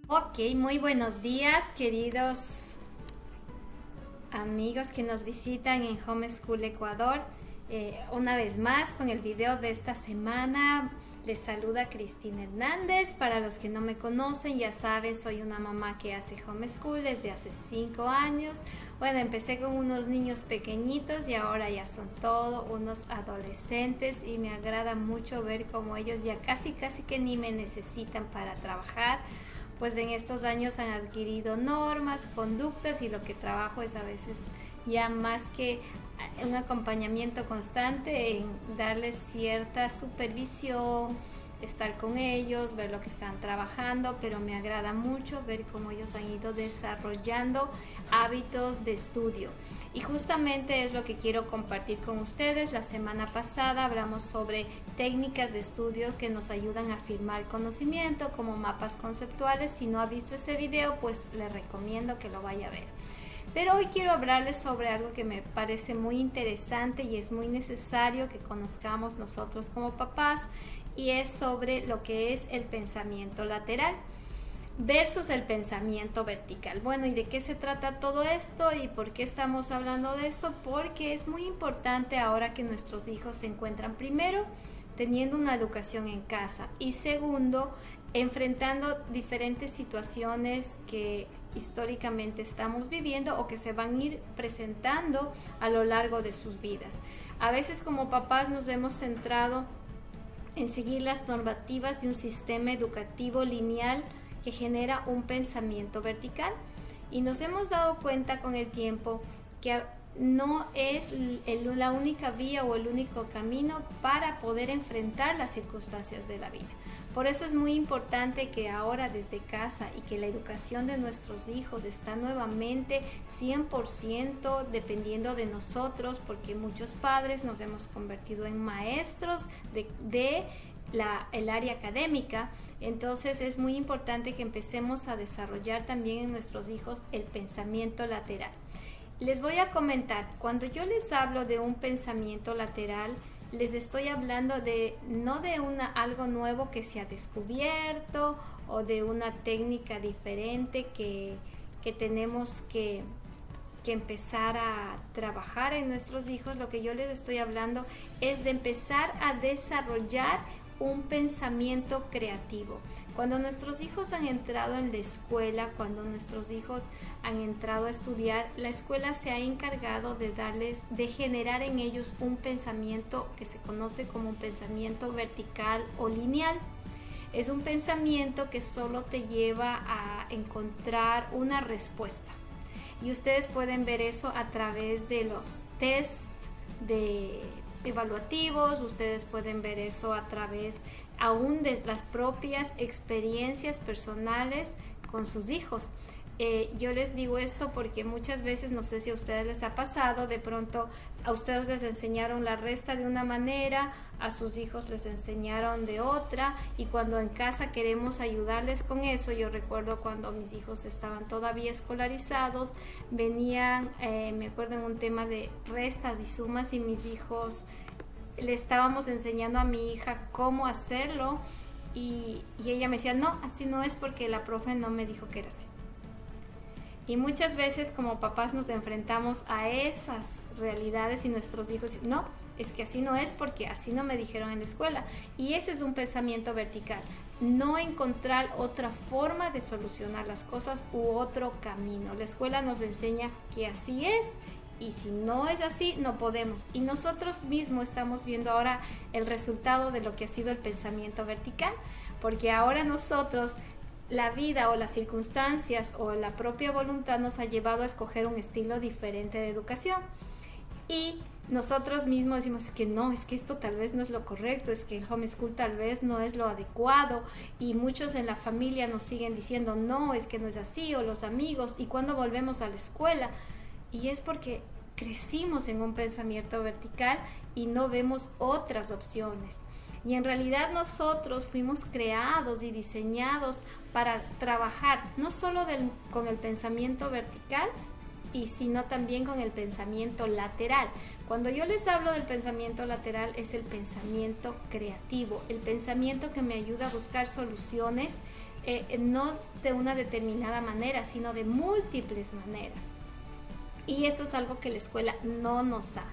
Ok, muy buenos días, queridos amigos que nos visitan en Homeschool Ecuador. Una vez más con el video de esta semana. Les saluda Cristina Hernández. Para los que no me conocen, ya saben, soy una mamá que hace homeschool desde hace 5 años. Bueno, empecé con unos niños pequeñitos y ahora ya son todos unos adolescentes y me agrada mucho ver cómo ellos ya casi que ni me necesitan para trabajar, pues en estos años han adquirido normas, conductas, y lo que trabajo es a veces ya más que un acompañamiento constante en darles cierta supervisión, estar con ellos, ver lo que están trabajando, pero me agrada mucho ver cómo ellos han ido desarrollando hábitos de estudio. Y justamente es lo que quiero compartir con ustedes. La semana pasada hablamos sobre técnicas de estudio que nos ayudan a afirmar conocimiento, como mapas conceptuales. Si no ha visto ese video, pues le recomiendo que lo vaya a ver. Pero hoy quiero hablarles sobre algo que me parece muy interesante y es muy necesario que conozcamos nosotros como papás, y es sobre lo que es el pensamiento lateral versus el pensamiento vertical. Bueno, ¿y de qué se trata todo esto y por qué estamos hablando de esto? Porque es muy importante ahora que nuestros hijos se encuentran, primero, teniendo una educación en casa, y segundo, enfrentando diferentes situaciones que históricamente estamos viviendo o que se van a ir presentando a lo largo de sus vidas. A veces como papás nos hemos centrado en seguir las normativas de un sistema educativo lineal que genera un pensamiento vertical, y nos hemos dado cuenta con el tiempo que no es la única vía o el único camino para poder enfrentar las circunstancias de la vida. Por eso es muy importante que ahora desde casa, y que la educación de nuestros hijos está nuevamente 100% dependiendo de nosotros, porque muchos padres nos hemos convertido en maestros el área académica. Entonces es muy importante que empecemos a desarrollar también en nuestros hijos el pensamiento lateral. Les voy a comentar, cuando yo les hablo de un pensamiento lateral, les estoy hablando no de algo nuevo que se ha descubierto o de una técnica diferente que tenemos que empezar a trabajar en nuestros hijos. Lo que yo les estoy hablando es de empezar a desarrollar un pensamiento creativo. Cuando nuestros hijos han entrado en la escuela, cuando nuestros hijos han entrado a estudiar, la escuela se ha encargado de generar en ellos un pensamiento que se conoce como un pensamiento vertical o lineal. Es un pensamiento que solo te lleva a encontrar una respuesta. Y ustedes pueden ver eso a través de los tests de evaluativos, ustedes pueden ver eso a través aún de las propias experiencias personales con sus hijos. Yo les digo esto porque muchas veces, no sé si a ustedes les ha pasado, de pronto a ustedes les enseñaron la resta de una manera, a sus hijos les enseñaron de otra, y cuando en casa queremos ayudarles con eso, yo recuerdo cuando mis hijos estaban todavía escolarizados, venían, me acuerdo en un tema de restas y sumas, y mis hijos le estábamos enseñando a mi hija cómo hacerlo, y ella me decía, no, así no es porque la profe no me dijo que era así. Y muchas veces como papás nos enfrentamos a esas realidades y nuestros hijos, no, es que así no es porque así no me dijeron en la escuela. Y eso es un pensamiento vertical, no encontrar otra forma de solucionar las cosas u otro camino. La escuela nos enseña que así es, y si no es así, no podemos. Y nosotros mismos estamos viendo ahora el resultado de lo que ha sido el pensamiento vertical, porque ahora nosotros, la vida o las circunstancias o la propia voluntad nos ha llevado a escoger un estilo diferente de educación, y nosotros mismos decimos que no, es que esto tal vez no es lo correcto, es que el homeschool tal vez no es lo adecuado, y muchos en la familia nos siguen diciendo no, es que no es así, o los amigos, y cuando volvemos a la escuela, y es porque crecimos en un pensamiento vertical y no vemos otras opciones. Y en realidad nosotros fuimos creados y diseñados para trabajar no solo con el pensamiento vertical y sino también con el pensamiento lateral. Cuando yo les hablo del pensamiento lateral, es el pensamiento creativo, el pensamiento que me ayuda a buscar soluciones, no de una determinada manera, sino de múltiples maneras. Y eso es algo que la escuela no nos da.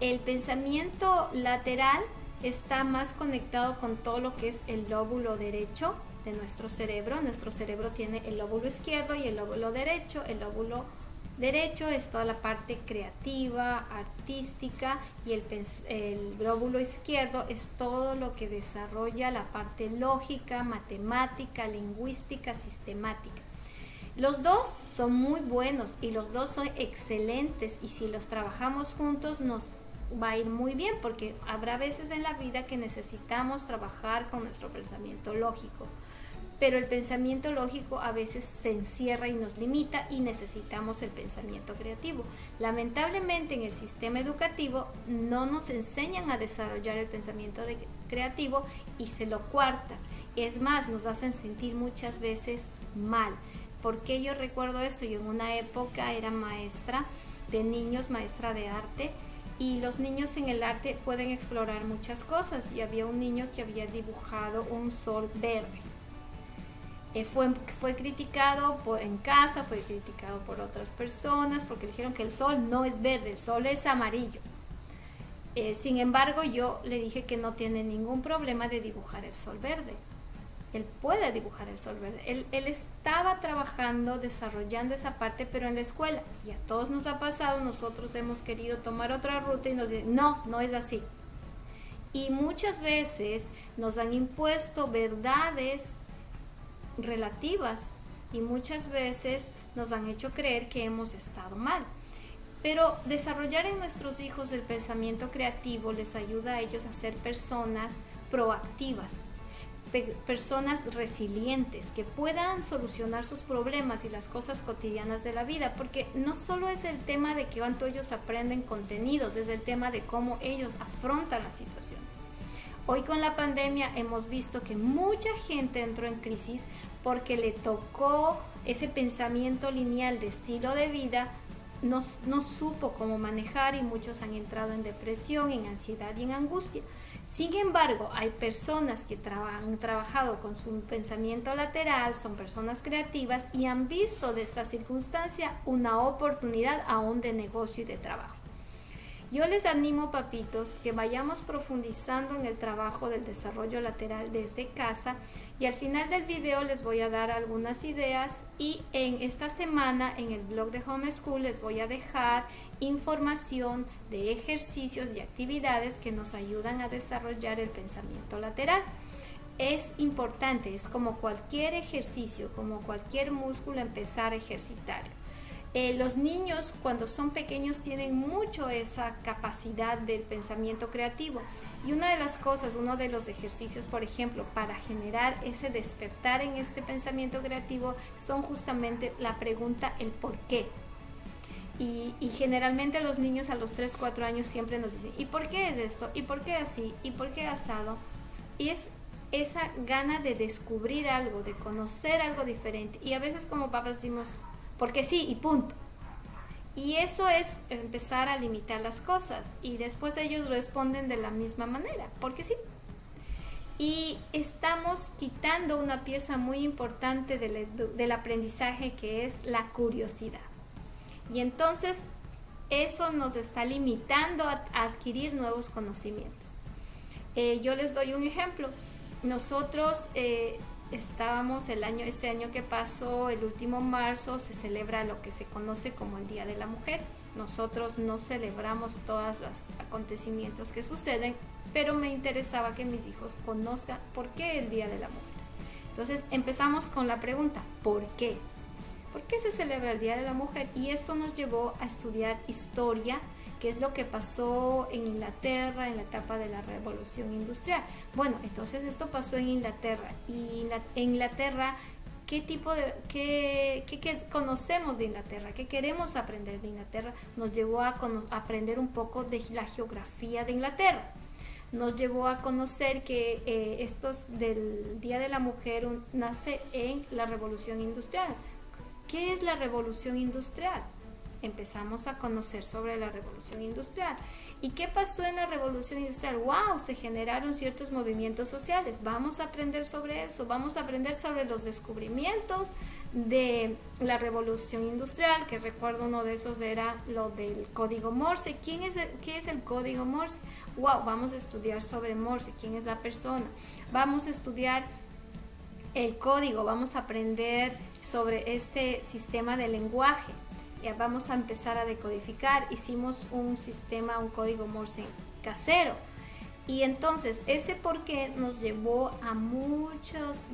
El pensamiento lateral está más conectado con todo lo que es el lóbulo derecho de nuestro cerebro. Nuestro cerebro tiene el lóbulo izquierdo y el lóbulo derecho. El lóbulo derecho es toda la parte creativa, artística, y el lóbulo izquierdo es todo lo que desarrolla la parte lógica, matemática, lingüística, sistemática. Los dos son muy buenos y los dos son excelentes, y si los trabajamos juntos nos va a ir muy bien, porque habrá veces en la vida que necesitamos trabajar con nuestro pensamiento lógico, pero el pensamiento lógico a veces se encierra y nos limita, y necesitamos el pensamiento creativo. Lamentablemente en el sistema educativo no nos enseñan a desarrollar el pensamiento creativo y se lo cuarta. Es más, nos hacen sentir muchas veces mal. ¿Por qué yo recuerdo esto? Yo en una época era maestra de niños, maestra de arte, y los niños en el arte pueden explorar muchas cosas, y había un niño que había dibujado un sol verde. Fue criticado en casa, fue criticado por otras personas porque dijeron que el sol no es verde, el sol es amarillo. Sin embargo, yo le dije que no tiene ningún problema de dibujar el sol verde. Él puede dibujar el sol verde. Él estaba trabajando, desarrollando esa parte, pero en la escuela. Y a todos nos ha pasado, nosotros hemos querido tomar otra ruta y nos dicen, no es así. Y muchas veces nos han impuesto verdades relativas, y muchas veces nos han hecho creer que hemos estado mal. Pero desarrollar en nuestros hijos el pensamiento creativo les ayuda a ellos a ser personas proactivas, personas resilientes, que puedan solucionar sus problemas y las cosas cotidianas de la vida, porque no solo es el tema de que cuánto ellos aprenden contenidos, es el tema de cómo ellos afrontan las situaciones. Hoy con la pandemia hemos visto que mucha gente entró en crisis porque le tocó ese pensamiento lineal de estilo de vida, no supo cómo manejar, y muchos han entrado en depresión, en ansiedad y en angustia. Sin embargo, hay personas que han trabajado con su pensamiento lateral, son personas creativas y han visto de esta circunstancia una oportunidad aún de negocio y de trabajo. Yo les animo, papitos, que vayamos profundizando en el trabajo del desarrollo lateral desde casa, y al final del video les voy a dar algunas ideas, y en esta semana en el blog de Homeschool les voy a dejar información de ejercicios y actividades que nos ayudan a desarrollar el pensamiento lateral. Es importante, es como cualquier ejercicio, como cualquier músculo, empezar a ejercitarlo. Los niños cuando son pequeños tienen mucho esa capacidad del pensamiento creativo, y una de las cosas, uno de los ejercicios, por ejemplo, para generar ese despertar en este pensamiento creativo son justamente la pregunta, el por qué. Y generalmente los niños a los 3, 4 años siempre nos dicen, ¿y por qué es esto? ¿Y por qué así? ¿Y por qué asado? Y es esa gana de descubrir algo, de conocer algo diferente, y a veces como papás decimos, porque sí y punto. Y eso es empezar a limitar las cosas, y después ellos responden de la misma manera, porque sí. Y estamos quitando una pieza muy importante del aprendizaje, que es la curiosidad. Y entonces eso nos está limitando a adquirir nuevos conocimientos. Yo les doy un ejemplo. Nosotros estábamos este año que pasó, el último marzo, se celebra lo que se conoce como el Día de la Mujer. Nosotros no celebramos todos los acontecimientos que suceden, pero me interesaba que mis hijos conozcan por qué el Día de la Mujer. Entonces empezamos con la pregunta, ¿por qué? ¿Por qué se celebra el Día de la Mujer? Y esto nos llevó a estudiar historia, qué es lo que pasó en Inglaterra en la etapa de la Revolución Industrial. Bueno, entonces esto pasó en Inglaterra, y en Inglaterra, ¿qué conocemos de Inglaterra? ¿Qué queremos aprender de Inglaterra? Nos llevó a aprender un poco de la geografía de Inglaterra. Nos llevó a conocer que estos del Día de la Mujer nace en la Revolución Industrial. ¿Qué es la Revolución Industrial? empezamos a conocer sobre la revolución industrial. ¿Y qué pasó en la revolución industrial? ¡Wow! Se generaron ciertos movimientos sociales. Vamos a aprender sobre eso, vamos a aprender sobre los descubrimientos de la revolución industrial, que recuerdo uno de esos era lo del código Morse. ¿Qué es el código Morse? ¡Wow! Vamos a estudiar sobre Morse, quién es la persona. Vamos a estudiar el código, vamos a aprender sobre este sistema de lenguaje. Vamos a empezar a decodificar. Hicimos un sistema, un código Morse casero. Y entonces ese porqué nos llevó a muchos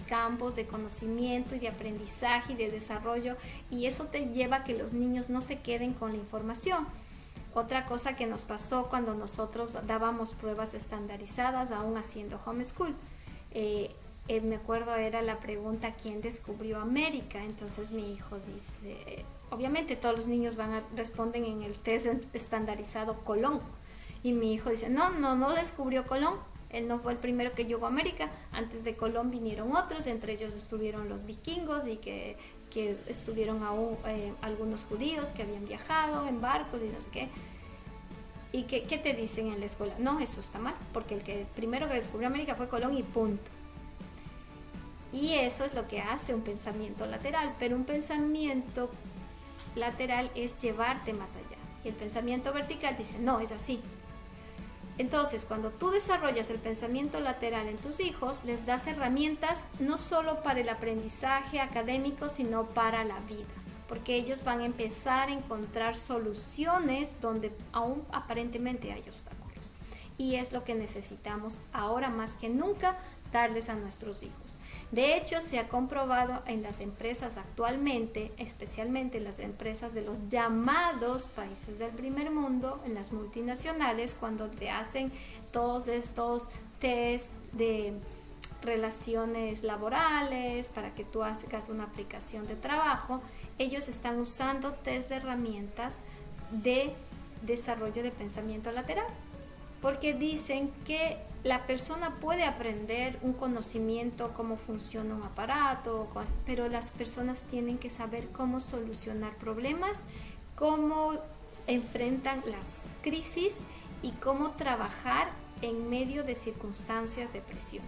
campos de conocimiento y de aprendizaje y de desarrollo, y eso te lleva a que los niños no se queden con la información. Otra cosa que nos pasó cuando nosotros dábamos pruebas estandarizadas, aún haciendo homeschool, me acuerdo era la pregunta ¿quién descubrió América? Entonces mi hijo dice, obviamente todos los niños responden en el test estandarizado Colón, y mi hijo dice no descubrió Colón, él no fue el primero que llegó a América, antes de Colón vinieron otros, entre ellos estuvieron los vikingos y que estuvieron aún algunos judíos que habían viajado en barcos y no sé qué. ¿Y qué te dicen en la escuela? No, eso está mal, porque el primero que descubrió América fue Colón y punto. Y eso es lo que hace un pensamiento lateral, pero un pensamiento lateral es llevarte más allá. Y el pensamiento vertical dice, no, es así. Entonces, cuando tú desarrollas el pensamiento lateral en tus hijos, les das herramientas no solo para el aprendizaje académico, sino para la vida. Porque ellos van a empezar a encontrar soluciones donde aún aparentemente hay obstáculos. Y es lo que necesitamos ahora más que nunca darles a nuestros hijos. De hecho, se ha comprobado en las empresas actualmente, especialmente en las empresas de los llamados países del primer mundo, en las multinacionales, cuando te hacen todos estos test de relaciones laborales para que tú hagas una aplicación de trabajo, ellos están usando test de herramientas de desarrollo de pensamiento lateral, porque dicen que la persona puede aprender un conocimiento, cómo funciona un aparato, pero las personas tienen que saber cómo solucionar problemas, cómo enfrentan las crisis y cómo trabajar en medio de circunstancias de presión,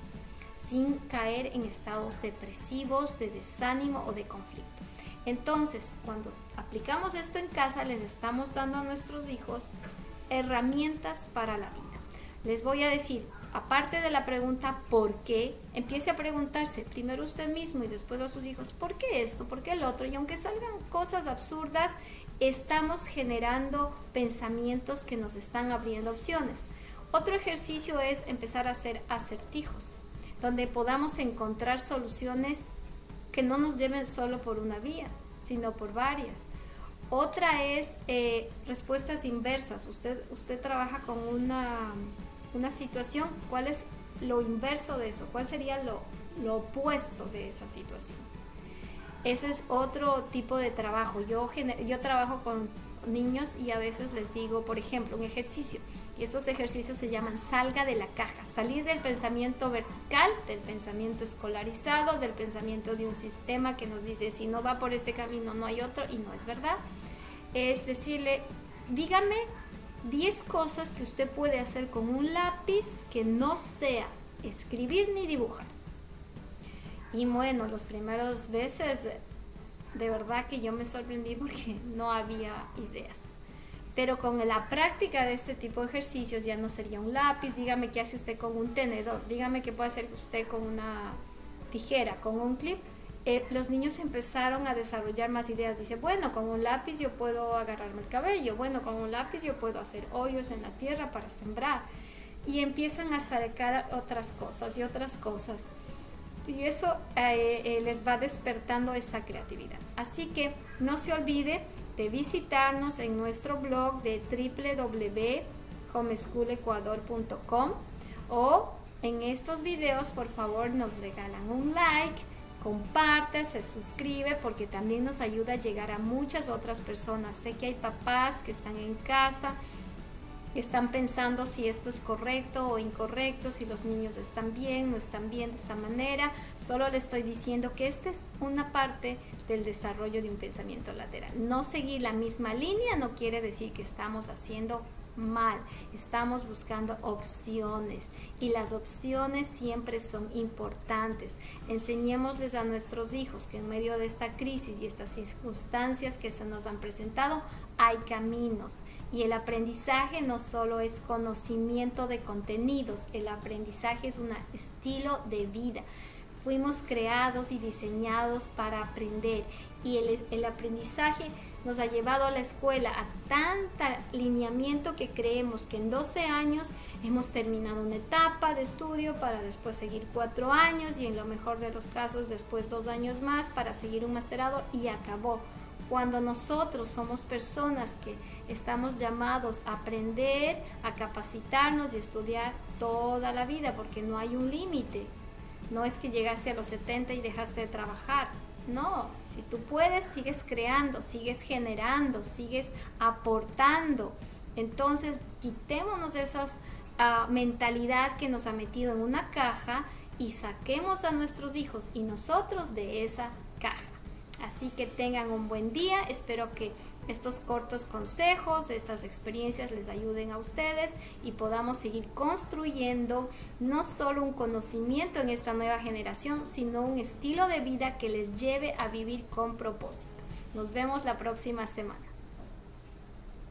sin caer en estados depresivos, de desánimo o de conflicto. Entonces, cuando aplicamos esto en casa, les estamos dando a nuestros hijos herramientas para la vida. Les voy a decir, aparte de la pregunta ¿por qué?, empiece a preguntarse primero usted mismo y después a sus hijos ¿por qué esto? ¿Por qué el otro? Y aunque salgan cosas absurdas, estamos generando pensamientos que nos están abriendo opciones. Otro ejercicio es empezar a hacer acertijos, donde podamos encontrar soluciones que no nos lleven solo por una vía, sino por varias. Otra es respuestas inversas. Usted trabaja con una situación, ¿cuál es lo inverso de eso? ¿Cuál sería lo opuesto de esa situación? Eso es otro tipo de trabajo. Yo trabajo con niños y a veces les digo, por ejemplo, un ejercicio. Y estos ejercicios se llaman salga de la caja. Salir del pensamiento vertical, del pensamiento escolarizado, del pensamiento de un sistema que nos dice si no va por este camino no hay otro, y no es verdad. Es decirle, dígame 10 cosas que usted puede hacer con un lápiz que no sea escribir ni dibujar. Y bueno, las primeras veces de verdad que yo me sorprendí porque no había ideas. Pero con la práctica de este tipo de ejercicios ya no sería un lápiz. Dígame qué hace usted con un tenedor, dígame qué puede hacer usted con una tijera, con un clip. Los niños empezaron a desarrollar más ideas. Dice, bueno, con un lápiz yo puedo agarrarme el cabello, bueno, con un lápiz yo puedo hacer hoyos en la tierra para sembrar. Y empiezan a sacar otras cosas y otras cosas. Y eso les va despertando esa creatividad. Así que no se olvide de visitarnos en nuestro blog de www.homeschool.ecuador.com, o en estos videos por favor nos regalan un like, comparte, se suscribe, porque también nos ayuda a llegar a muchas otras personas. Sé que hay papás que están en casa están pensando si esto es correcto o incorrecto, si los niños están bien, no están bien de esta manera. Solo le estoy diciendo que esta es una parte del desarrollo de un pensamiento lateral. No seguir la misma línea no quiere decir que estamos haciendo mal, estamos buscando opciones y las opciones siempre son importantes. Enseñémosles a nuestros hijos que en medio de esta crisis y estas circunstancias que se nos han presentado hay caminos, y el aprendizaje no solo es conocimiento de contenidos, el aprendizaje es un estilo de vida. Fuimos creados y diseñados para aprender, y el aprendizaje nos ha llevado a la escuela a tanta lineamiento que creemos que en 12 años hemos terminado una etapa de estudio para después seguir 4 años y en lo mejor de los casos después 2 años más para seguir un masterado y acabó. Cuando nosotros somos personas que estamos llamados a aprender, a capacitarnos y estudiar toda la vida, porque no hay un límite. No es que llegaste a los 70 y dejaste de trabajar. No, si tú puedes, sigues creando, sigues generando, sigues aportando. Entonces, quitémonos esa mentalidad que nos ha metido en una caja y saquemos a nuestros hijos y nosotros de esa caja. Así que tengan un buen día. Espero que estos cortos consejos, estas experiencias les ayuden a ustedes y podamos seguir construyendo no solo un conocimiento en esta nueva generación, sino un estilo de vida que les lleve a vivir con propósito. Nos vemos la próxima semana.